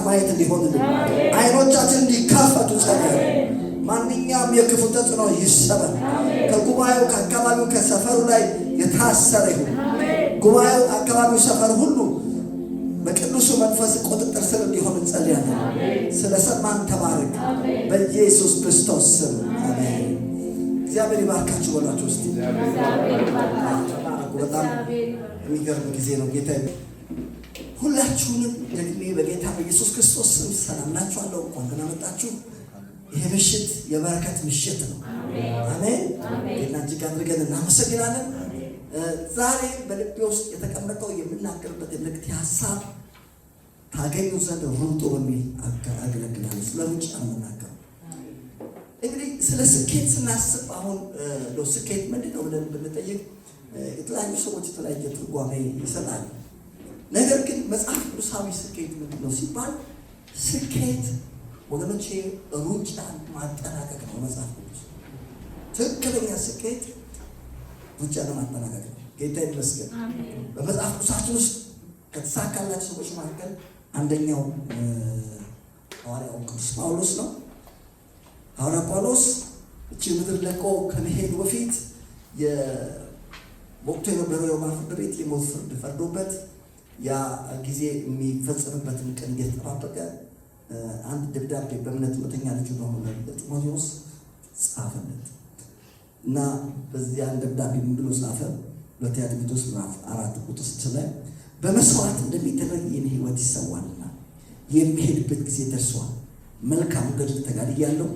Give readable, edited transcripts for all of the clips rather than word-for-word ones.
ማየት እንዲሆንልን አይኖቻችን እንዲከፈቱ ጸልያለሁ። ማንኛውም የክፉ ተጽዕኖ ይሰበር። ከጉባኤው ከአካባቢው ከሰፈሩ ላይ የታሰረ ይሁን። ጉባኤው አካባቢው ሰፈር ሁሉ በቅዱሱ መንፈስ ቁጥጥር ስር እንዲሆን እንጸልያለን። ስለሰማን ተባረክ በኢየሱስ ክርስቶስ ስም አሜን። እግዚአብሔር ይባርካችሁ በሏቸው እስቲ። በጣም የሚገርም ጊዜ ነው። ጌታ ሁላችሁንም ደግሜ በጌታ በኢየሱስ ክርስቶስ ስም ሰላም ናችኋለሁ። እንኳን ደህና መጣችሁ። ይሄ ምሽት የበረከት ምሽት ነው። አሜን። ጌታ እጅግ አድርገን እናመሰግናለን። ዛሬ በልቤ ውስጥ የተቀመጠው የምናገርበት የመልእክት ሀሳብ ታገኙ ዘንድ ሩጡ በሚል አገለግላለሁ። ስለ ሩጫ ነው የምናገረው። እንግዲህ ስለ ስኬት ስናስብ አሁን ስኬት ምንድን ነው ብለን ብንጠይቅ የተለያዩ ሰዎች የተለያየ ትርጓሜ ይሰጣሉ። ነገር ግን መጽሐፍ ቅዱሳዊ ስኬት ምንድን ነው ሲባል ስኬት ወገኖቼ ሩጫን ማጠናቀቅ ነው። መጽሐፍ ቅዱስ ትክክለኛ ስኬት ሩጫን ማጠናቀቅ ነው። ጌታ ይመስገን። በመጽሐፍ ቅዱሳችን ውስጥ ከተሳካላቸው ሰዎች መካከል አንደኛው ሐዋርያው ቅዱስ ጳውሎስ ነው። ሐዋርያ ጳውሎስ እቺ ምድር ለቆ ከመሄዱ በፊት በወቅቱ የነበረው የሮማ ፍርድ ቤት የሞት ፍርድ ፈርዶበት ያ ጊዜ የሚፈጸምበትን ቀን እየተጠባበቀ አንድ ደብዳቤ በእምነት እውነተኛ ልጁ በሆነ ለጢሞቴዎስ ጻፈለት እና በዚያን ደብዳቤ ምን ብሎ ጻፈ? ሁለተኛ ጢሞቴዎስ ምዕራፍ 4:6 ላይ በመስዋዕት እንደሚደረግ የኔ ሕይወት ይሰዋልና የሚሄድበት ጊዜ ደርሷል። መልካም ገድል ተጋድያለሁ፣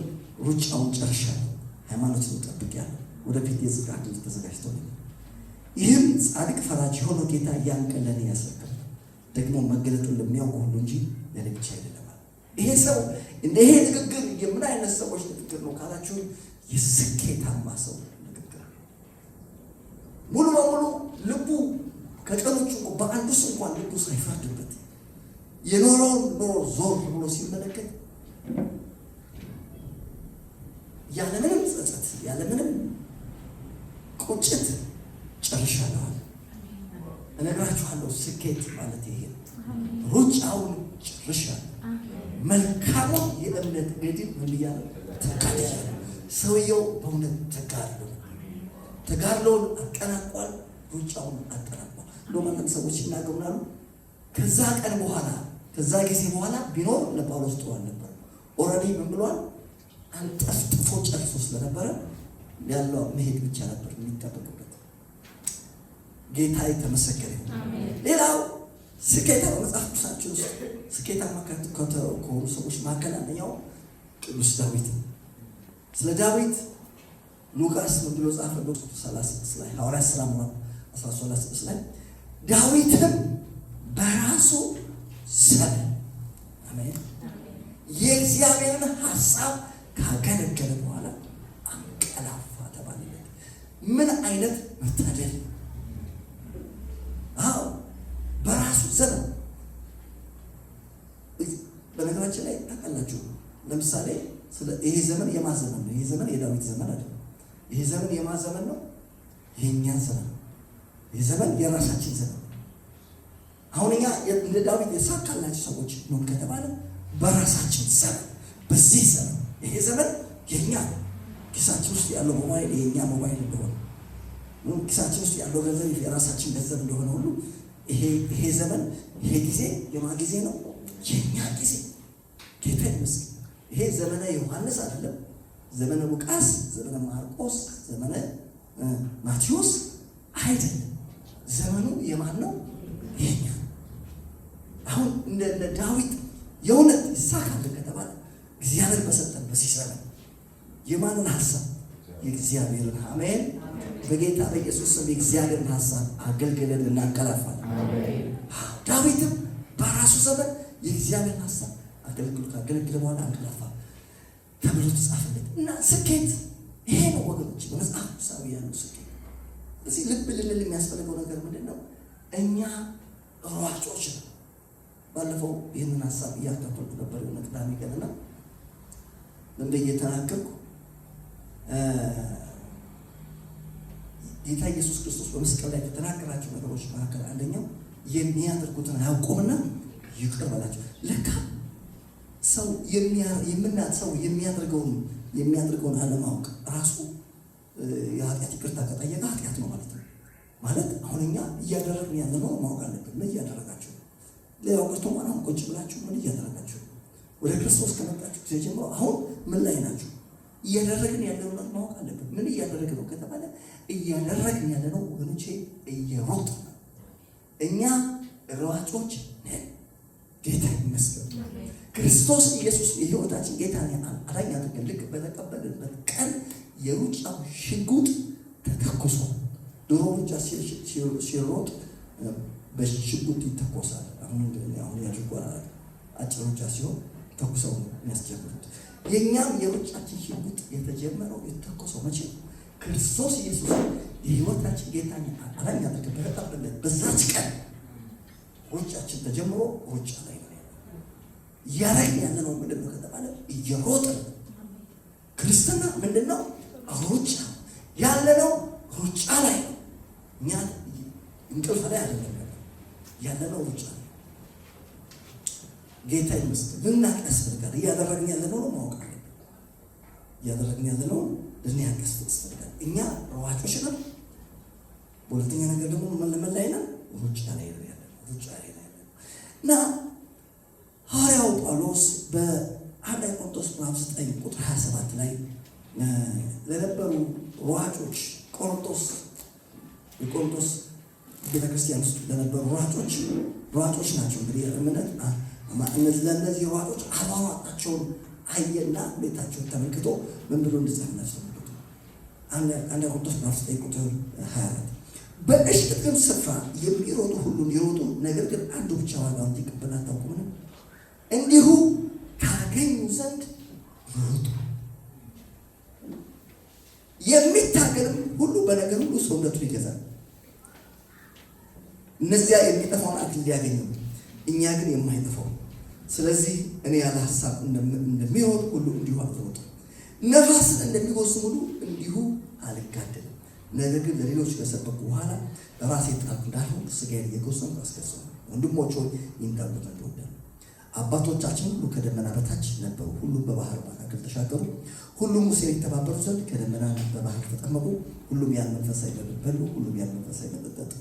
ሩጫውን ጨርሻለሁ፣ ሃይማኖትን ጠብቄያለሁ፣ ወደፊት የጽድቅ አክሊል ተዘጋጅቶልኛል። ይህም ጻድቅ ፈራጅ የሆነው ጌታ ያን ቀን ለእኔ ያስረክባል፣ ደግሞ መገለጡን ለሚያውቁ ሁሉ እንጂ ለእኔ ብቻ አይደለም። ይሄ ሰው እንደ ይሄ ንግግር የምን አይነት ሰዎች ንግግር ነው ካላችሁ የስኬታማ ሰው ንግግር። ሙሉ በሙሉ ልቡ ከቀኖቹ በአንዱስ እንኳን ልቡ ሳይፈርድበት የኖረውን ኖሮ ዞር ብሎ ሲመለከት ያለምንም ጸጸት ያለምንም ቁጭት ጨርሻለሁ። እነግራችኋለሁ ስኬት ማለት ይሄ ነው። ሩጫውን ጨርሻለሁ፣ መልካሙን የእምነት ገድል ምን ብያለሁ? ተጋድያለሁ። ሰውየው በእውነት ተጋድሎውን አጠናቋል፣ ሩጫውን አጠናቋል። እንደውም አንዳንድ ሰዎች ይናገሩናሉ ከዛ ቀን በኋላ ከዛ ጊዜ በኋላ ቢኖር ለጳውሎስ ጥሩ አልነበረ። ኦልሬዲ ምን ብሏል? አንጠፍጥፎ ጨርሶ ስለነበረ ያለው መሄድ ብቻ ነበር የሚጠበቅበት። ጌታ የተመሰገነ ይሁን። ሌላው ስኬታማ መጽሐፍ ቅዱሳችን ውስጥ ስኬታማ ከሆኑ ሰዎች መካከል አንደኛው ቅዱስ ዳዊት። ስለ ዳዊት ሉቃስ ምን ብሎ ጻፈ? ቁጥር 36 ላይ ሐዋርያት ሥራ ምዕራፍ 13 ላይ ዳዊትም በራሱ ዘመን አሜን የእግዚአብሔርን ሐሳብ ካገለገለ በኋላ አንቀላፋ ተባለለት። ምን አይነት መታደል! አዎ በራሱ ዘመን። በነገራችን ላይ ታውቃላችሁ፣ ለምሳሌ ይሄ ዘመን የማን ዘመን ነው? ይሄ ዘመን የዳዊት ዘመን አይደለም። ይሄ ዘመን የማን ዘመን ነው? የእኛን ዘመን። ይሄ ዘመን የራሳችን ዘመን። አሁን እኛ እንደ ዳዊት የሳካላችሁ ሰዎች ነው ከተባለ በራሳችን ዘመን፣ በዚህ ዘመን፣ ይሄ ዘመን የኛ ነው። ኪሳችን ውስጥ ያለው ሞባይል የኛ ሞባይል እንደሆነ፣ ኪሳችን ውስጥ ያለው ገንዘብ የራሳችን ገንዘብ እንደሆነ ሁሉ ይሄ ዘመን ይሄ ጊዜ የማን ጊዜ ነው? የኛ ጊዜ። ጌታ ይመስገን። ይሄ ዘመነ ዮሐንስ አይደለም፣ ዘመነ ሉቃስ፣ ዘመነ ማርቆስ፣ ዘመነ ማቴዎስ አይደለም። ዘመኑ የማን ነው? የኛ። አሁን እንደ ዳዊት የእውነት ይሳካል ከተባለ እግዚአብሔር በሰጠን በዚህ ዘመን የማንን ሐሳብ? የእግዚአብሔርን። አሜን። በጌታ በኢየሱስ ስም የእግዚአብሔርን ሐሳብ አገልግለን እናንቀላፋለን። ዳዊትም በራሱ ዘመን የእግዚአብሔርን ሐሳብ ካገለገለ በኋላ አንቀላፋ ተብሎ ተጻፈለት እና ስኬት ይሄ ነው ወገኖች፣ በመጽሐፍ ቅዱሳዊ ያለው ስኬት። እዚህ ልብ ልንል የሚያስፈልገው ነገር ምንድን ነው? እኛ ሯጮች ነው። ባለፈው ይህንን ሐሳብ እያካፈልኩ ነበር የሆነ ቅዳሜ ቀንና ምን ብዬ ተናገርኩ? ጌታ ኢየሱስ ክርስቶስ በመስቀል ላይ ከተናገራቸው ነገሮች መካከል አንደኛው የሚያደርጉትን አያውቁምና ይቅር በላቸው። ለካ ሰው የሚያደርገውን አለማወቅ ራሱ የኃጢአት ይቅርታ ከጠየቀ ኃጢአት ነው ማለት ነው። ማለት አሁን እኛ እያደረግን ያለ ነው ማወቅ አለብን። ምን እያደረጋችሁ ነው? ሌላው ቀርቶ አሁን ቁጭ ብላችሁ ምን እያደረጋችሁ ነው? ወደ ክርስቶስ ከመጣችሁ ጊዜ ጀምሮ አሁን ምን ላይ ናችሁ? እያደረግን ያለው ነው ማወቅ አለብን። ምን እያደረግን ነው ከተባለ እያደረግን ያለ ነው ወገኖቼ እየሮጥ ነው። እኛ ሯጮች ነን። ጌታ ይመስገን። ክርስቶስ ኢየሱስ የሕይወታችን ጌታ አዳኝ አድርገን ልክ በተቀበልንበት ቀን የሩጫው ሽጉጥ ተተኩሶ ድሮ ሩጫ ሲሮጥ በሽጉጥ ይተኮሳል። አሁን ያድርጓል። አጭር ሩጫ ሲሆን ተኩሰው የሚያስጀምሩት። የእኛም የሩጫችን ሽጉጥ የተጀመረው የተተኮሰው መቼ? ክርስቶስ ኢየሱስ የሕይወታችን ጌታ አዳኝ አድርገን በተቀበልንበት በዛች ቀን ሩጫችን ተጀምሮ ሩጫ ላይ ነው እያደረግን ያለ ነው። ምንድን ነው ከተባለ እየሮጥን። ክርስትና ምንድን ነው? ሩጫ ያለ ነው። ሩጫ ላይ ነው። እኛ እንቅልፍ ላይ አይደለም ያለ ነው። ሩጫ ላይ ጌታ ይመስገን። ልናቅ ያስፈልጋል። እያደረግን ያለ ነው ማወቅ አለብን። እያደረግን ያለ ነው ልናቅ ያስፈልጋል። እኛ ሯጮች ነን። በሁለተኛ ነገር ደግሞ ምን ላይ ነን? ሩጫ ላይ ነው ያለ ሩጫ ላይ ነው እና ሐዋርያው ጳውሎስ በአንደኛ ቆሮንቶስ ምዕራፍ 9 ቁጥር 27 ላይ ለነበሩ ሯጮች የቆሮንቶስ ቤተክርስቲያን ውስጥ ለነበሩ ሯጮች ናቸው። እንግዲህ እምነት ለእነዚህ ሯጮች አባዋጣቸውን አየና ሁኔታቸውን ተመልክቶ ምን ብሎ እንደጻፈላቸው አንደኛ ቆሮንቶስ ምዕራፍ 9 ቁጥር 24 በእሽቅድምድም ስፍራ የሚሮጡ ሁሉም ይሮጡ፣ ነገር ግን አንዱ ብቻ ዋጋውን እንዲቀበል አታውቁምን? እንዲሁ ታገኙ ዘንድ ሩጡ። የሚታገልም ሁሉ በነገር ሁሉ ሰውነቱን ይገዛል። እነዚያ የሚጠፋውን አክሊል ሊያገኙ፣ እኛ ግን የማይጠፋው። ስለዚህ እኔ ያለ ሀሳብ እንደሚሮጥ ሁሉ እንዲሁ አልሮጥም፣ ነፋስን እንደሚጎስም ሁሉ እንዲሁ አልጋደልም። ነገር ግን ለሌሎች ከሰበኩ በኋላ ራሴ ጣልኩ እንዳልሆን ሥጋዬን እየጎሰምኩ አስገዛለሁ። ወንድሞች ሆይ ይህን ታውቁ ዘንድ እወዳለሁ። አባቶቻችን ሁሉ ከደመና በታች ነበሩ፣ ሁሉም በባህር መካከል ተሻገሩ። ሁሉም ሙሴን የተባበሩ ዘንድ ከደመና በባህር ተጠመቁ። ሁሉም ያን መንፈሳዊ መብል በሉ፣ ሁሉም ያን መንፈሳዊ መጠጥ ጠጡ።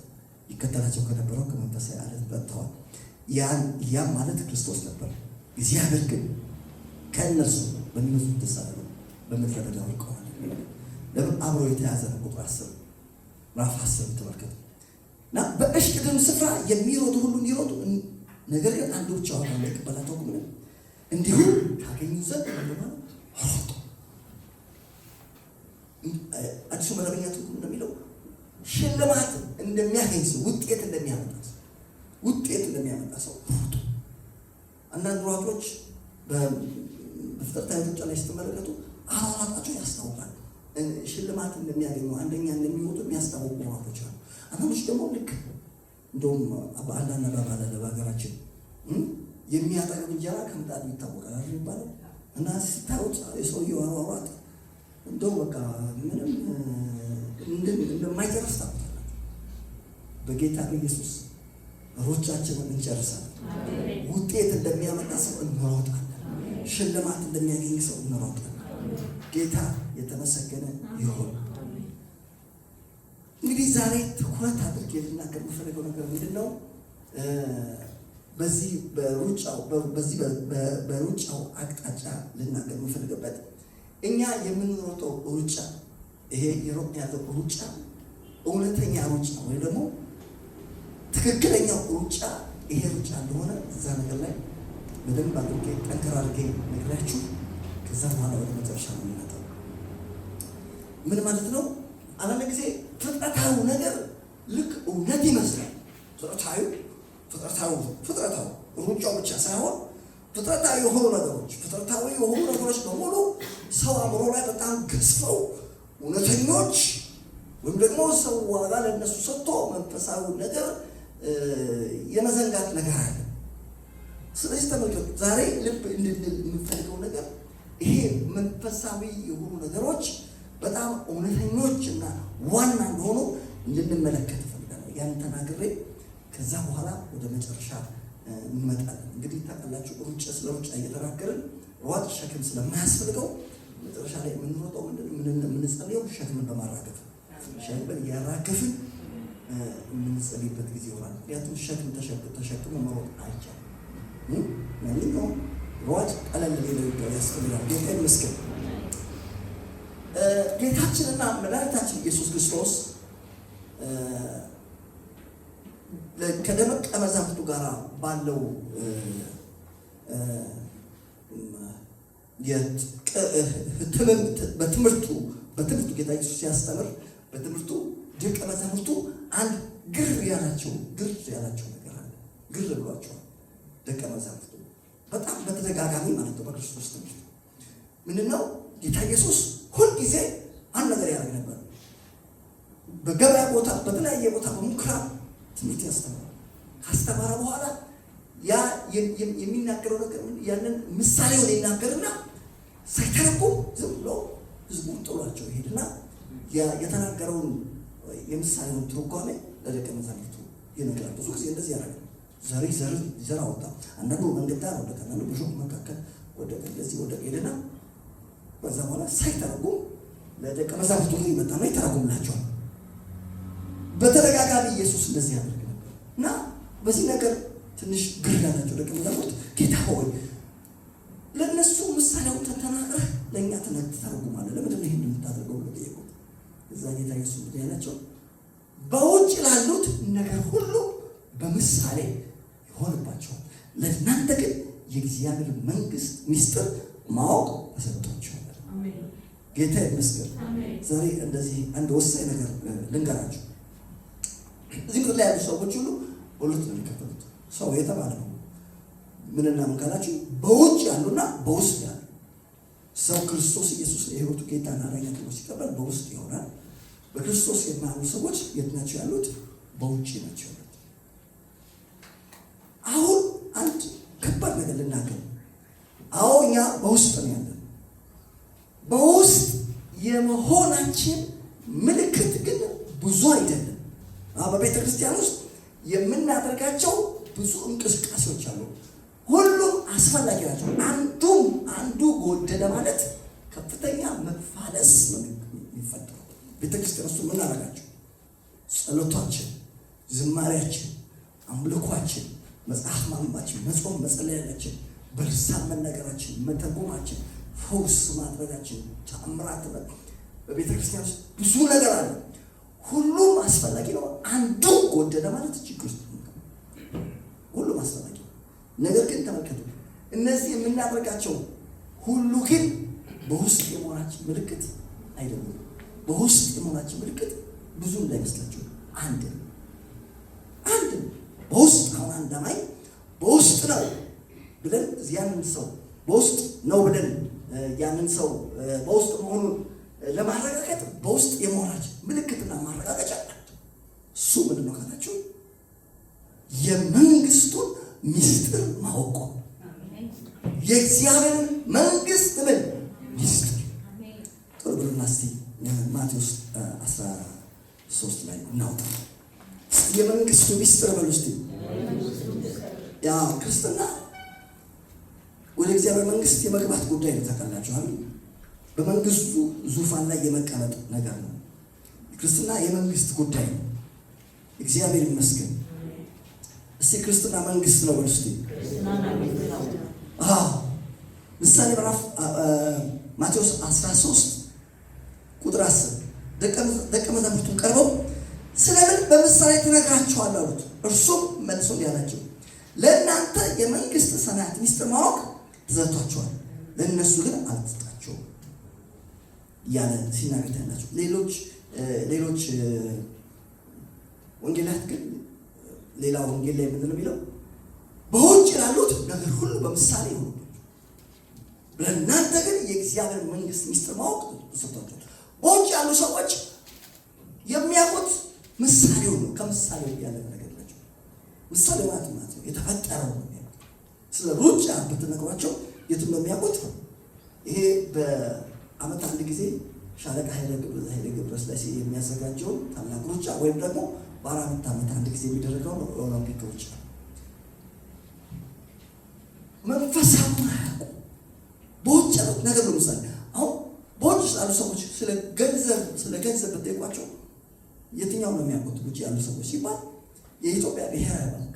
ይከተላቸው ከነበረው ከመንፈሳዊ ዓለት ጠጥተዋል። ያም ማለት ክርስቶስ ነበር። እግዚአብሔር ግን ከእነርሱ በሚመስሉት ተሳለ በምድረ በዳ ወድቀዋል። ለምን አብሮ የተያዘ ነው። ቁጥር 10 ምዕራፍ 10 ተመልከቱ እና በእሽቅድምድም ስፍራ የሚሮጡ ሁሉ ይሮጡ፣ ነገር ግን አንዱ ብቻ ዋጋውን እንዲቀበል አታውቁምን? እንዲሁ ታገኙ ዘንድ ሩጡ። አዲሱ መደበኛ ትርጉም እንደሚለው ሽልማት እንደሚያገኝ ሰው፣ ውጤት እንደሚያመጣ ሰው ሩጡ። አንዳንድ ሯጮች በፍጥረታዊ ሩጫ ላይ ስትመለከቱ አሯሯጣቸው ያስታውቃል። ሽልማት እንደሚያገኙ አንደኛ እንደሚወጡ የሚያስታውቁ ሯጮች አሉ። አንዳንዶች ደግሞ ልክ እንደውም በአንዳንድ አባባል አለ በሀገራችን የሚያጠግብ እንጀራ ከምጣዱ ይታወቃል ይባላል። እና ሲታወቅ የሰውየው አሯሯጥ እንደው በቃ ምንም እንደማይጨርስ ታውቃላችሁ። በጌታ በኢየሱስ ሩጫችንን እንጨርሳለን። ውጤት እንደሚያመጣ ሰው እንሮጣለን። ሽልማት እንደሚያገኝ ሰው እንሮጣለን። ጌታ የተመሰገነ ይሁን። እንግዲህ ዛሬ ትኩረት አድርጌ ልናገር የምፈልገው ነገር ምንድን ነው? በዚህ በሩጫው አቅጣጫ ልናገር የምፈልግበት እኛ የምንሮጠው ሩጫ ይሄ የሮጥ ያለው ሩጫ እውነተኛ ሩጫ ወይ ደግሞ ትክክለኛው ሩጫ ይሄ ሩጫ እንደሆነ እዛ ነገር ላይ በደንብ አድርጌ ጠንከር አድርጌ ነግራችሁ ከዛ በኋላ ወደ መጨረሻ ነው የሚመጣው። ምን ማለት ነው? አንዳንድ ጊዜ ፍጥረታዊ ነገር ልክ እውነት ይመስላል። ፍጥረታዊ ሩጫው ብቻ ሳይሆን ፍጥረታዊ የሆኑ ነገሮች በሙሉ ሰው አእምሮ ላይ በጣም ገዝፈው እውነተኞች ወይም ደግሞ ሰው ዋጋ ለእነሱ ሰጥቶ መንፈሳዊ ነገር የመዘንጋት ነገር አለ። ስለዚህ ተመልከቱ፣ ዛሬ ልብ እንድንል የምንፈልገው ነገር ይሄ መንፈሳዊ የሆኑ ነገሮች በጣም እውነተኞች እና ዋና እንደሆኑ እንድንመለከት እፈልጋለሁ። ያን ተናግሬ ከዛ በኋላ ወደ መጨረሻ እንመጣለን። እንግዲህ ታውቃላችሁ ሩጫ ስለ ሩጫ እየተናገርን ሯጭ ሸክም ስለማያስፈልገው መጨረሻ ላይ የምንሮጠው የምንጸልየው ሸክምን በማራገፍ ሸክምን እያራገፍን የምንጸልይበት ጊዜ ይሆናል። ምክንያቱም ሸክም ተሸክሞ መሮጥ አይቻልም። ማንኛውም ሯጭ ቀለል ሊለው ያስፈልጋል። ጌታ ይመስገን። ጌታችንና መድኃኒታችን ኢየሱስ ክርስቶስ ከደቀ መዛሙርቱ ጋር ባለው በትምህርቱ ጌታ ኢየሱስ ሲያስተምር በትምህርቱ ደቀ መዛሙርቱ አንድ ግር ያላቸው ነገር አለ። ግር ብሏቸዋል ደቀ መዛሙርቱ በጣም በተደጋጋሚ ማለት ነው። በክርስቶስ ትምህርት ምንድነው? ጌታ ኢየሱስ ሁልጊዜ አንድ ነገር ያደርግ ነበር። በገበያ ቦታ፣ በተለያየ ቦታ በምኩራብ ትምህርት ያስተምራል። ካስተማረ በኋላ ያ የሚናገረው ነገር ያንን ምሳሌውን ይናገርና ሳይተረጉም ዝም ብሎ ህዝቡን ጥሏቸው ይሄድና የተናገረውን የምሳሌውን ትርጓሜ ለደቀ መዛሙርቱ ይነግራል። ብዙ ጊዜ እንደዚህ ያደርጋል። ዘር አወጣ። አንዳንዱ መንገድ ዳር ወደቀ፣ አንዳንዱ በሾህ መካከል ወደቀ። እንደዚህ ወደቀ ሄደና በዛ በኋላ ሳይተረጉም ለደቀ መዛሙርቱ ግን ይመጣና ይተረጉምላቸዋል። በተደጋጋሚ ኢየሱስ እንደዚህ ያደርግ ነበር እና በዚህ ነገር ትንሽ ግር ያላቸው ደቀ መዛሙርት ጌታ ሆይ ለነሱ ምሳሌውን ተናግረህ ለእኛ ትተረጉማለህ፣ ለምንድን ነው ይሄን የምታደርገው ብሎ ጠየቁት። እዛ ጌታ ኢየሱስ ያላቸው በውጭ ላሉት ነገር ሁሉ በምሳሌ ይሆንባቸዋል፣ ለእናንተ ግን የእግዚአብሔር መንግስት ሚስጥር ማወቅ ተሰጥቷቸዋል። ጌታ ይመስገን። ዛሬ እንደዚህ አንድ ወሳኝ ነገር ልንገራችሁ። እዚህ ምድር ላይ ያሉ ሰዎች ሁሉ በሁለት ነው የሚከፈሉት። ሰው የተባለ ነው ምንና ምን ካላችሁ በውጭ ያሉና በውስጥ ያሉ። ሰው ክርስቶስ ኢየሱስ የሕይወቱ ጌታና አዳኝ አድርጎ ሲቀበል በውስጥ ይሆናል። በክርስቶስ የማያምኑ ሰዎች የት ናቸው ያሉት? በውጭ ናቸው ያሉት። አሁን አንድ ከባድ ነገር ልናገር። አዎ እኛ በውስጥ ነው ያለን። በውስጥ የመሆናችን ምልክት ግን ብዙ አይደለም። በቤተ ክርስቲያን ውስጥ የምናደርጋቸው ብዙ እንቅስቃሴዎች አሉ። ሁሉም አስፈላጊ ናቸው። አንዱ ጎደለ ማለት ከፍተኛ መፋለስ ነው የሚፈጠረው። ቤተ ክርስቲያን ውስጥ የምናደርጋቸው ጸሎታችን፣ ዝማሬያችን፣ አምልኳችን፣ መጽሐፍ ማንባችን፣ መጾም መጸለያችን፣ በልሳን መናገራችን፣ መተርጎማችን፣ ፈውስ ማድረጋችን፣ ተአምራት በቤተ ክርስቲያን ውስጥ ብዙ ነገር አለ። ሁሉም አስፈላጊ ነው። አንዱ ጎደለ ማለት ችግር ውስጥ ነው። ሁሉም አስፈላጊ ነው። ነገር ግን ተመልከቱ፣ እነዚህ የምናደርጋቸው ሁሉ ግን በውስጥ የመሆናችን ምልክት አይደለም። በውስጥ የመሆናችን ምልክት ብዙ እንዳይመስላችሁ አንድ በውስጥ አሁን አንድ አማኝ በውስጥ ነው ብለን ያንን ሰው በውስጥ ነው ብለን ያንን ሰው በውስጥ መሆኑን ለማረጋገጥ በውስጥ የመሆናችን ምልክትና ማረጋገጫ እሱ ምንድን ነው ካላችሁ የመንግስቱን ሚስጥር ማወቅ፣ የእግዚአብሔርን መንግስት ምን ሚስጥር። ጥሩ ብሉና እስቲ ማቴዎስ 13 ላይ እናውጣ። የመንግስቱ ሚስጥር በሉ እስቲ። ያ ክርስትና ወደ እግዚአብሔር መንግስት የመግባት ጉዳይ ነው። ታውቃላችኋል። በመንግስቱ ዙፋን ላይ የመቀመጥ ነገር ነው። ክርስትና የመንግስት ጉዳይ ነው። እግዚአብሔር ይመስገን። እስቲ ክርስትና መንግስት ነው በሉ እስቲ። ምሳሌ ምዕራፍ ማቴዎስ 13 ቁጥር 10 ደቀ መዛሙርቱን ቀርበው ስለምን በምሳሌ ትነግራችኋለህ አሉት። እርሱም መልሶ እንዲህ አላቸው፣ ለእናንተ የመንግስት ሰማያት ሚስጥር ማወቅ ተሰጥቷቸዋል፣ ለእነሱ ግን አልተሰጣቸውም እያለ ሲናገር ታያላችሁ። ሌሎች ወንጌላት ግን ሌላ ወንጌል ላይ ምንድን ነው የሚለው? በውጭ ላሉት ነገር ሁሉ በምሳሌ ይሁን፣ ለእናንተ ግን የእግዚአብሔር መንግስት ሚስጥር ማወቅ ተሰጥቷቸዋል። በውጭ ያሉ ሰዎች የሚያውቁት ምሳሌው ነው። ከምሳሌው ያለ ነገር ናቸው። ምሳሌው ማለት ነው የተፈጠረው ነው የሚያውቁት። ስለ ሩጫ ብትነግሯቸው የቱን ነው የሚያውቁት? ይሄ በዓመት አንድ ጊዜ ሻለቃ ኃይለ ገብረስላሴ የሚያዘጋጀው ታላቅ ሩጫ ወይም ደግሞ በ4 ዓመት አንድ ጊዜ የሚደረገው ኦሎምፒክ ሩጫ። መንፈሳዊውን አያውቁም። በውጭ ያሉት ነገር ነው። ምሳሌ አሁን በውጭ ያሉ ሰዎች ስለ ገንዘብ ብትጠይቋቸው የትኛው ነው የሚያውቁት? ውጭ ያሉ ሰዎች ሲባል የኢትዮጵያ ብሔራዊ ባንክ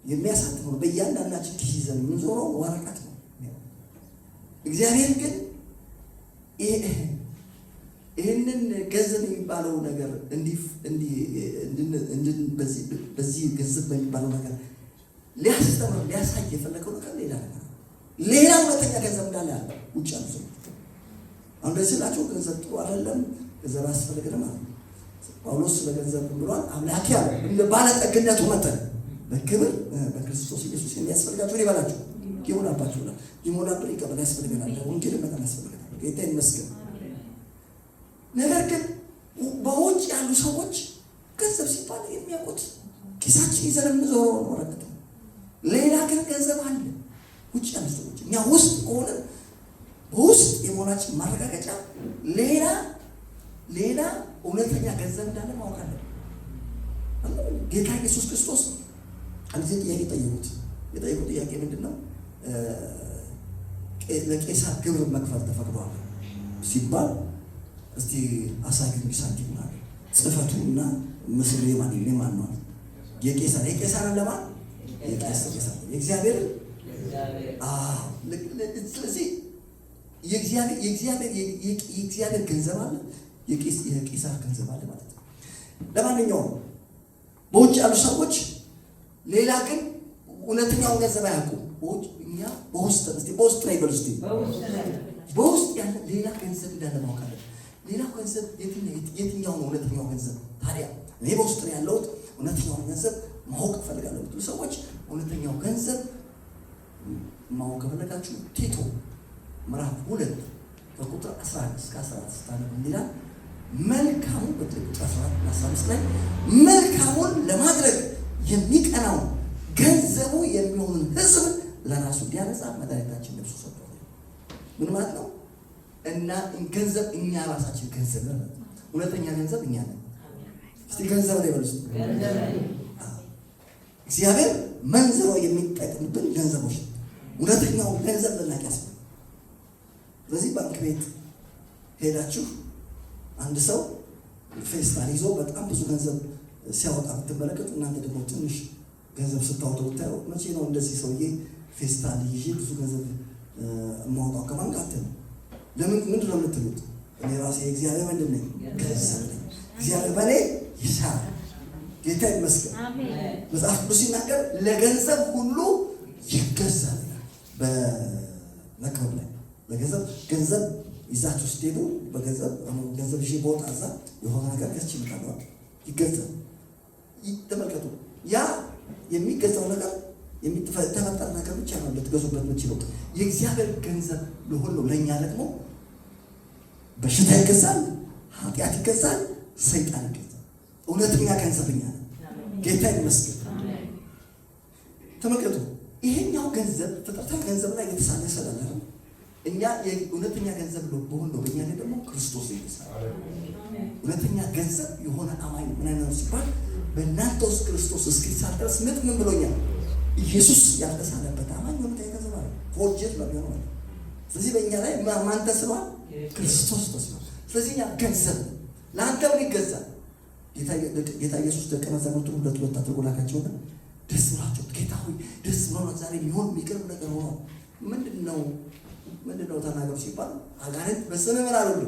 የሚያሳትመው በእያንዳንዳችን ኪስ ይዘን የምንዞረው ወረቀት ነው። እግዚአብሔር ግን ይህንን ገንዘብ የሚባለው ነገር በዚህ ገንዘብ በሚባለው ነገር ሊያስተምር ሊያሳይ የፈለገው ነገር ሌላ ሁለተኛ ገንዘብ እንዳለ ያለ ውጭ ያሉ ሰዎች አሁን እንደዚህ ስላቸው ገንዘብ ጥሩ አይደለም፣ ገንዘብ አያስፈልግም ማለት ነው። ጳውሎስ ስለ ገንዘብ ብሏል። አምላክ ያለ እንደ ባለጠግነቱ መጠን በክብር በክርስቶስ ኢየሱስ የሚያስፈልጋቸው ይበላችሁ ይሞላባችሁ ብሏል። ይሞላብን ይቀበል ያስፈልገናል። ወንጌል መጠን ያስፈልገናል። ጌታ ይመስገን። ነገር ግን በውጭ ያሉ ሰዎች ገንዘብ ሲባል የሚያውቁት ኪሳችን ይዘን የምንዞረው ወረቀት ነው። ሌላ ግን ገንዘብ አለ ውጭ ያሉ ሰዎች። እኛ ውስጥ ከሆነ በውስጥ የመሆናችን ማረጋገጫ ሌላ እውነተኛ ገንዘብ እንዳለ ማወቅ አለብን። ጌታ ኢየሱስ ክርስቶስ አንድ ጥያቄ ጠየቁት። የጠየቁት ጥያቄ ምንድን ነው? ለቄሳር ግብር መክፈል ተፈቅዷል ሲባል እስቲ አሳዩኝ ሳንቲም አለ። ጽሕፈቱና ምስሉ የማን ነው? የቄሳር ለማን? የቄሳር የእግዚአብሔር። ስለዚህ የእግዚአብሔር ገንዘብ አለ፣ የቄሳር ገንዘብ አለ ማለት ነው። ለማንኛውም በውጭ ያሉ ሰዎች ሌላ ግን እውነተኛውን ገንዘብ አያውቁም። እኛ በውስጥ ላይ ይበሉ እስቲ በውስጥ ያለ ሌላ ገንዘብ እንዳለ ማወቅ አለብን። ሌላ ገንዘብ የትኛው ነው እውነተኛው ገንዘብ? ታዲያ እኔ በውስጥ ነው ያለሁት፣ እውነተኛውን ገንዘብ ማወቅ እፈልጋለሁ ብትሉ ሰዎች እውነተኛው ገንዘብ ማወቅ ከፈለጋችሁ ቲቶ ምዕራፍ 2 ከቁጥር 11 እስከ 14 ስታነቡ ይላል መልካሙ ቁጥር 14 እና 15 ላይ መልካሙን ለማድረግ የሚቀናው ገንዘቡ የሚሆንን ሕዝብ ለራሱ እንዲያነጻ መድኃኒታችን ነፍሱ ሰጥቷል። ምን ማለት ነው? እና ገንዘብ እኛ ራሳችን ገንዘብ ነን። እውነተኛ ገንዘብ እኛ ነን። እስቲ ገንዘብ ላይ በሉ። እግዚአብሔር መንዝሮ የሚጠቅምብን ገንዘቦች እውነተኛው ገንዘብ ልናቅ ያስፈልጋል። ስለዚህ ባንክ ቤት ሄዳችሁ አንድ ሰው ፌስታል ይዞ በጣም ብዙ ገንዘብ ሲያወጣ ብትመለከቱ እናንተ ደግሞ ትንሽ ገንዘብ ስታወጡ ብታየው መቼ ነው እንደዚህ ሰውዬ ፌስታል ይዤ ብዙ ገንዘብ የማወጣው ከባንክ አትሉ። ለምን ምንድን ነው የምትሉት? እኔ ራሴ እግዚአብሔር ምንድን ነኝ? ገንዘብ ነኝ። እግዚአብሔር በእኔ ይሰራል። ጌታ ይመስገን። መጽሐፍ ቅዱስ ሲናገር ለገንዘብ ሁሉ ይገዛል። በመክብብ ላይ ገንዘብ ይዛችሁ ስትሄዱ ገንዘብ ይዤ በወጣ እዛ የሆነ ነገር ገዝቼ እመጣለሁ ይገዛል። ተመልከቱ፣ ያ የሚገዛው ነገር የተፈጠረ ነገር ብቻ ነው ልትገዙበት የምትችለው። የእግዚአብሔር ገንዘብ ለሁሉ ለእኛ ደግሞ በሽታ ይገዛል፣ ኃጢአት ይገዛል፣ ሰይጣን ይገዛል። እውነተኛ ገንዘብ እኛ ነው። ጌታ ይመስገን። ተመልከቱ፣ ይሄኛው ገንዘብ ፍጥረታዊ ገንዘብ ላይ የተሳለ ሰላለ እኛ የእውነተኛ ገንዘብ በሆነ በእኛ ላይ ደግሞ ክርስቶስ ይገዛል። እውነተኛ ገንዘብ የሆነ አማኝ ምን አይነት ነው ሲባል በእናንተ ውስጥ ክርስቶስ እስኪሳል ድረስ ምን ብሎኛል? ኢየሱስ ያልተሳለበት አማኝ እውነተኛ ገንዘብ አለ። ፎርጀር ነው የሚሆነው። ስለዚህ በእኛ ላይ ማን ተስሏል? ክርስቶስ ተስሏል። ስለዚህ እኛ ገንዘብ ለአንተ ምን ይገዛል? ጌታ ኢየሱስ ደቀ መዛሙርቱን ሁለት አድርጎ ላካቸውና ደስ ብሏቸው ጌታ ሆይ ደስ ብሎናል፣ ዛሬ የሚሆን የሚቀርብ ነገር ሆኖ ምንድን ነው ተናገሩ ሲባል አጋንንት በስምህ ምን አሉሉ?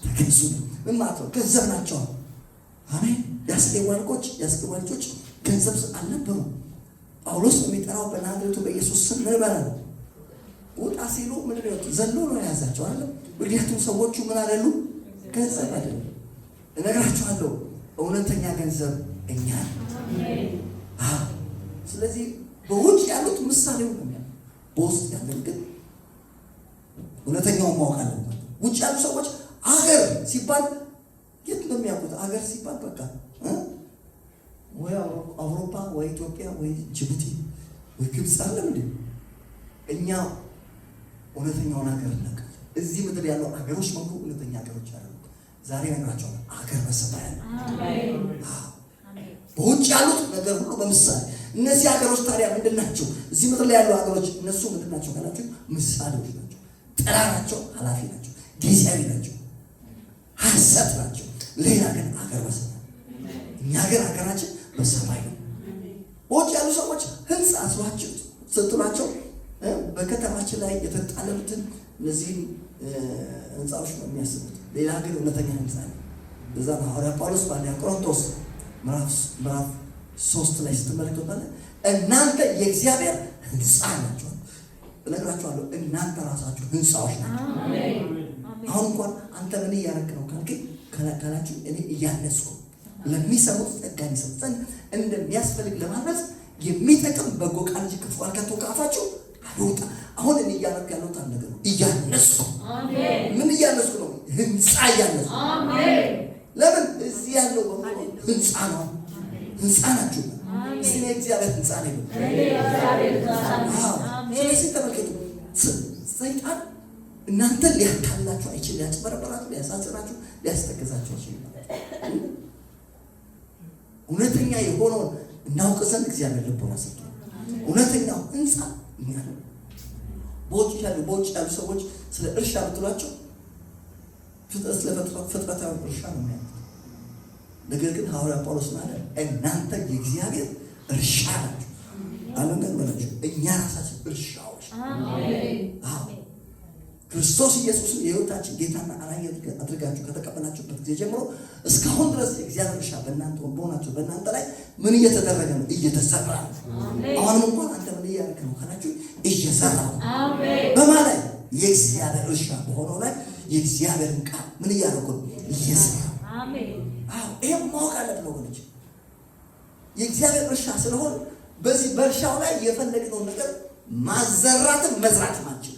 ተገዙ። ምን ማለት ነው? ገንዘብ ናቸው። አሜን። ያስገቡ ልጆች ገንዘብ አልነበሩ። ጳውሎስ የሚጠራው በናዝሬቱ በኢየሱስ ስም ምን በላል? ውጣ ሲሉ ምንድን ነው? ዘሎ ነው የያዛቸው አይደለም። ምክንያቱም ሰዎቹ ምን አይደሉ? ገንዘብ አይደለም። እነግራችኋለሁ እውነተኛ ገንዘብ እኛ ነን። ስለዚህ በውጭ ያሉት ምሳሌው ነው፣ በውስጥ ያለን ግን እውነተኛውን ማወቅ አለበት። ውጭ ያሉ ሰዎች አገር ሲባል የት ነው የሚያውቁት? አገር ሲባል በቃ ወይ አውሮፓ ወይ ኢትዮጵያ ወይ ጅቡቲ ወይ ግብፅ አለም እንዴ? እኛ እውነተኛውን ሀገር እናውቃለን። እዚህ ምድር ያለው ሀገሮች በሙሉ እውነተኛ ሀገሮች አሉ። ዛሬ ነግራቸዋለሁ። ሀገር በሰማይ ያለ በውጭ ያሉት ነገር ሁሉ በምሳሌ እነዚህ ሀገሮች ታዲያ ምንድን ናቸው? እዚህ ምድር ላይ ያሉ ሀገሮች እነሱ ምንድን ናቸው ካላችሁ ምሳሌዎች ናቸው። ጥላ ናቸው፣ ኃላፊ ናቸው፣ ጊዜያዊ ናቸው፣ ሐሰት ናቸው። ሌላ ግን ሀገር በሰማይ። እኛ ግን ሀገራችን በሰማይ ነው። በውጭ ያሉ ሰዎች ህንፃ አስሏቸው ስትሏቸው በከተማችን ላይ የተጣለሉትን እነዚህን ህንፃዎች ነው የሚያስቡት። ሌላ ግን እውነተኛ ህንፃ ነው። በዛ ሐዋርያ ጳውሎስ በአንደኛ ቆሮንቶስ ምዕራፍ 3 ላይ ስትመለከቱ እናንተ የእግዚአብሔር ህንፃ ናችሁ። እነግራችኋለሁ እናንተ ራሳችሁ ህንፃዎች ናቸው። አሁን እንኳን አንተ ምን እያደረክ ነው ካላችሁ እኔ እያነጽኩ ለሚሰሙት ጸጋ ሊሰጥ ዘንድ እንደሚያስፈልግ ለማድረስ የሚጠቅም በጎ ቃል እንጂ ክፉ ቃል ከቶ ከአፋችሁ አልወጣ። አሁን እኔ እያደረክ ያለሁት አንድ ነገር ነው። እያነጽኩ ምን እያነጽኩ ነው? ህንፃ እያነጽኩ። ለምን እዚህ ያለው በሙሉ ህንፃ ነው። ህንፃ ናችሁ። እስቲ ነው እግዚአብሔር ህንፃ ነው። ስለዚህ ተመልከቱ፣ ሰይጣን እናንተ ሊያታላችሁ አይችልም። ሊያጭበረበራችሁ፣ ሊያሳዝናችሁ፣ ሊያስተገዛችሁ አይችልም። እውነተኛ የሆነውን እናውቅ ዘንድ እግዚአብሔር ልቦና ሰጥቷል። እውነተኛው ህንፃ እኛ ነው። በውጭ ያሉ ሰዎች ስለ እርሻ ብትሏቸው ፍጥረታዊ እርሻ ነው የሚያዩት። ነገር ግን ሐዋርያ ጳውሎስ ማለት እናንተ የእግዚአብሔር እርሻ ናችሁ። አለም ግን በላችሁ እኛ ራሳችን እርሻዎች። ክርስቶስ ኢየሱስን የሕይወታችን ጌታና አዳኝ አድርጋችሁ ከተቀበላችሁበት ጊዜ ጀምሮ እስካሁን ድረስ የእግዚአብሔር እርሻ በእናንተ በሆናችሁ በእናንተ ላይ ምን እየተደረገ ነው? እየተሰራ ነው። አሁንም እንኳን አንተ ምን እያደረግ ነው ካላችሁ እየሰራ ነው። በማለት የእግዚአብሔር እርሻ በሆነው ላይ የእግዚአብሔርን ቃል ምን እያደረጉ ነው? እየሰራ። ይህም ማወቅ አለብን ወገኖች። የእግዚአብሔር እርሻ ስለሆነ በዚህ በእርሻው ላይ የፈለግነውን ነገር ማዘራትን መዝራት ማንችል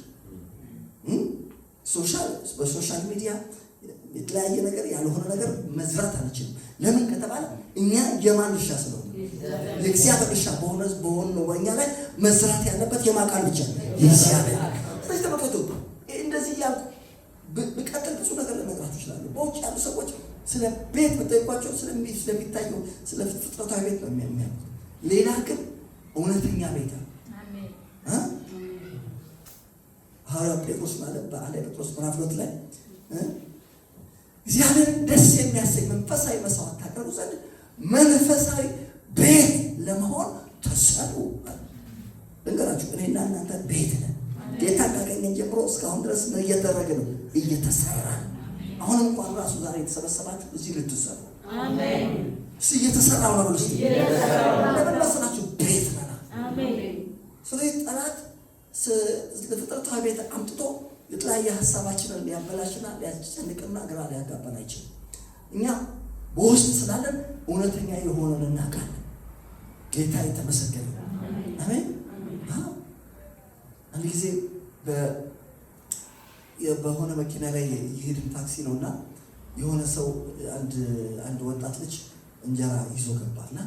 በሶሻል ሚዲያ የተለያየ ነገር ያልሆነ ነገር መዝራት አንችልም። ለምን ከተባለ እኛ የማን እርሻ ስለሆነ የእግዚአብሔር እርሻ በሆነው በእኛ ላይ መዝራት ያለበት የማቃል ብቻ የእግዚአብሔር። ስለዚህ ተመልከቱ፣ እንደዚህ እያልኩ ብቀጥል ብዙ ነገር ልነግራችሁ እችላለሁ። በውጭ ያሉ ሰዎች ስለ ቤት ብጠይቋቸው ስለሚታየው ስለ ፍጥረታዊ ቤት ነው የሚያዩት። ሌላ ግን እውነተኛ ቤት ነው። ሐዋርያው ጴጥሮስ ማለት በአንደኛ ጴጥሮስ ምዕራፍ 2 ላይ እግዚአብሔርን ደስ የሚያሰኝ መንፈሳዊ መስዋዕት ታቀርቡ ዘንድ መንፈሳዊ ቤት ለመሆን ተሰሩ። ልንገራችሁ፣ እኔና እናንተ ቤት ነን። ጌታ ካገኘን ጀምሮ እስካሁን ድረስ ነው እየተደረገ ነው፣ እየተሰራ። አሁን እንኳን ራሱ ዛሬ የተሰበሰባችሁ እዚህ ልትሰሩ እየተሰራ ነው። ለምን መሰላችሁ? ቤት ነን። ስለዚህ ጠላት ፍጥረታዊ ቤት አምጥቶ የተለያየ ሀሳባችንን ሊያበላሽና ሊያስጨንቅና ግራ ሊያጋባን አይችልም። እኛ በውስጥ ስላለን እውነተኛ የሆነን እናውቃለን። ጌታ የተመሰገነ አሜን። አንድ ጊዜ በሆነ መኪና ላይ የሄድን ታክሲ ነው እና የሆነ ሰው አንድ ወጣት ልጅ እንጀራ ይዞ ገባና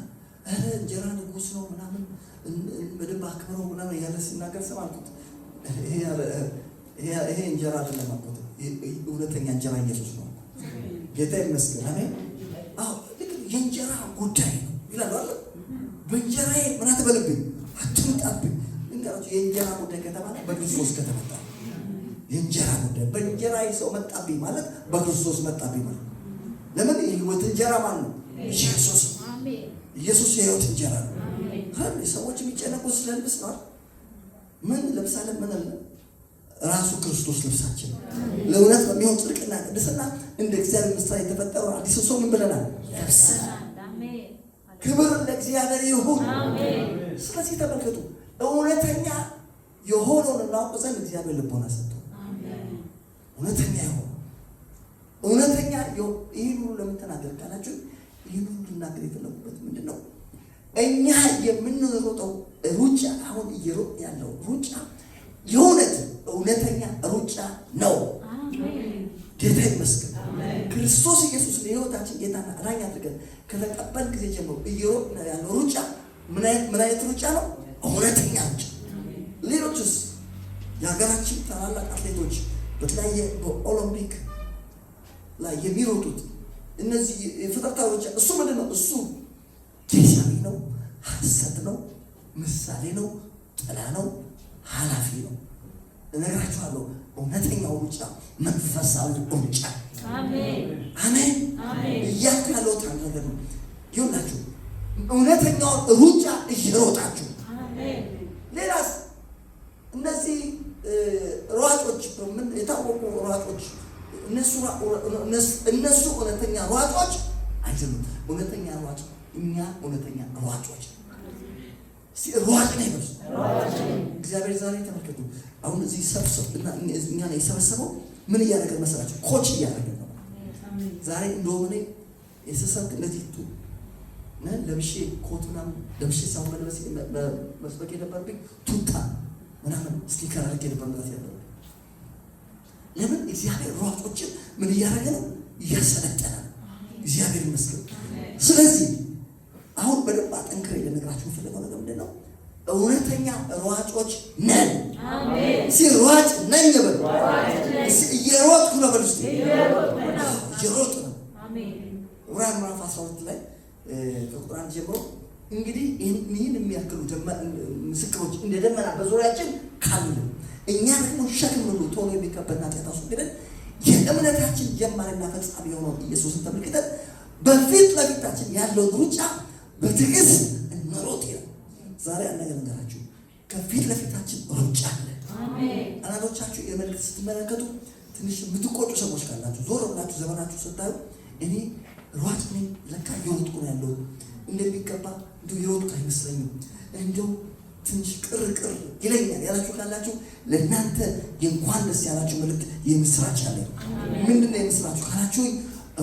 እንጀራ ንጉስ ነው ምናምን በደንብ አክብረው ምናምን ያለ ሲናገር ሰማልኩት። ይሄ እንጀራ አይደለም አልኩት። እውነተኛ እንጀራ ኢየሱስ ነው። ጌታ ይመስገን አሜን። የእንጀራ ጉዳይ ነው ይላል አይደል? በእንጀራዬ ምን አትበልብኝ፣ አትምጣብኝ። እንግዲህ የእንጀራ ጉዳይ ከተባለ በክርስቶስ ከተመጣ የእንጀራ ጉዳይ በእንጀራዬ ሰው መጣብኝ ማለት በክርስቶስ መጣብኝ ማለት። ለምን? የህይወት እንጀራ ማለት ነው ኢየሱስ። ኢየሱስ የህይወት እንጀራ ነው። ሰዎች የሚጨነቁት ስለ ልብስ ነው። ምን ለምሳሌ ምን አለ? ራሱ ክርስቶስ ልብሳችን ነው። ለእውነት በሚሆን ጽድቅና ቅድስና እንደ እግዚአብሔር ምሳሌ የተፈጠረው አዲስ ሰው ምን ብለናል? ለብሰናል። ክብር ለእግዚአብሔር ይሁን። ስለዚህ ተመልከቱ፣ እውነተኛ የሆነውን እናውቅ ዘንድ እግዚአብሔር ልቦና ሰጥቶ እውነተኛ የሆነ እውነተኛ ይህን ሁሉ ለምን ተናገር ካላችሁ ይህን ሁሉ ልናገር የፈለጉበት ምንድን ነው? እኛ የምንሮጠው ሩጫ አሁን እየሮጥ ያለው ሩጫ የእውነት እውነተኛ ሩጫ ነው። ጌታ ይመስገን። ክርስቶስ ኢየሱስ ለሕይወታችን ጌታና አዳኝ አድርገን ከተቀበል ጊዜ ጀምሮ እየሮጥ ያለው ሩጫ ምን አይነት ሩጫ ነው? እውነተኛ ሩጫ። ሌሎችስ የሀገራችን ታላላቅ አትሌቶች በተለያየ በኦሎምፒክ ላይ የሚሮጡት እነዚህ የፍጥረታዊ ሩጫ እሱ ምንድን ነው? እሱ ጊዜያዊ ነው፣ ሐሰት ነው፣ ምሳሌ ነው፣ ጥላ ነው፣ ኃላፊ ነው። እነግራችኋለሁ እውነተኛው ሩጫ መንፈሳዊ ሩጫ። አሜን አሜን አሜን። እያካለውት ነገር ነው ይሁንላችሁ። እውነተኛውን ሩጫ እየሮጣችሁ አሜን። ሌላስ እነዚህ ሯጮች ምን የታወቁ ሯጮች እነሱ እውነተኛ ሯጮች አይደሉም። እውነተኛ ሯጭ እኛ እውነተኛ ሯጮች ሯጭ ነው ይበስ እግዚአብሔር ዛሬ ተመልከቱ። አሁን እዚህ ሰብስብና እኛ ነው የሰበሰበው። ምን እያደረገ መሰላችሁ? ኮች እያደረገ ነው። ዛሬ እንደውም እኔ የሰሰብክ እንደዚህ ለብሼ ኮት ምናምን ለብሼ ሳይሆን መስበክ የነበረብኝ ቱታ ምናምን ስቲከር አድርጌ ነበር ማለት ያለው። ለምን እግዚአብሔር ሯጮችን ምን እያደረገ ነው? እያሰለጠነ ነው። እግዚአብሔር ይመስገን። ስለዚህ አሁን በደንብ አጠንክሬ ልነግራችሁ ፈልገው ነገር ምንድን ነው? እውነተኛ ሯጮች ነን። አሜን። ሲሯጭ ነኝ በል። እየሮጥኩ ነው በል። እስቲ እየሮጥ ነው። አሜን። ዕብራውያን ምዕራፍ 12 ላይ ከቁጥር 1 ጀምሮ እንግዲህ ይህን የሚያክሉ ምስክሮች እንደ ደመና በዙሪያችን ካሉ እኛ ደግሞ ሸክም ሁሉ ቶሎ የሚከበድና ኃጢአት አስወግደን የእምነታችን ጀማሪና ፈጻሚ የሆነውን ኢየሱስን ተመልክተን በፊት ለፊታችን ያለውን ሩጫ በትዕግስት እንሮጥ ይላል። ዛሬ አንድ ነገር ልንገራችሁ፣ ከፊት ለፊታችን ሩጫ አለ። አሜን። አንዳንዶቻችሁ የመልእክት ስትመለከቱ ትንሽ የምትቆጩ ሰዎች ካላችሁ ዞር ብላችሁ ዘመናችሁ ስታዩ እኔ ሯጭ ነኝ ለካ እየሮጥኩ ነው ያለው እንደሚገባ እንደው የሮጥኩ አይመስለኝም እንደው ትንሽ ቅር ይለኛል ያላችሁ ካላችሁ ለእናንተ የእንኳን ደስ ያላችሁ መልእክት የምስራች አለ። ምንድን ነው የምስራችሁ ካላችሁ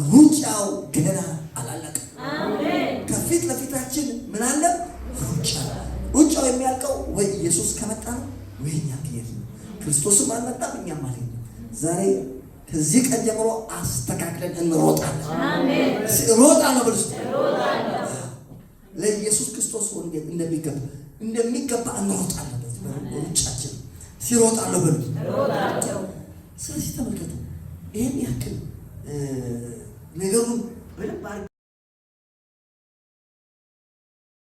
ሩጫው ገና አላለቀም። አሜን። ከፊት ለፊታችን ምን አለ? ሩጫ። ሩጫው የሚያልቀው ወይ ኢየሱስ ከመጣ ነው ወይ እኛ ከሄድ ነው። ክርስቶስም አልመጣም እኛም አልሄድንም። ዛሬ ከዚህ ቀን ጀምሮ አስተካክለን እንሮጣለን። አሜን። እሮጣለሁ ብለሽ ለኢየሱስ ክርስቶስ ወንጌል እንደሚገባ እንሮጣለን። ሩጫችን ሲሮጣለሁ ብሎ ስለዚህ ተመልከቱ ይሄን ያክል ነገሩን በደንብ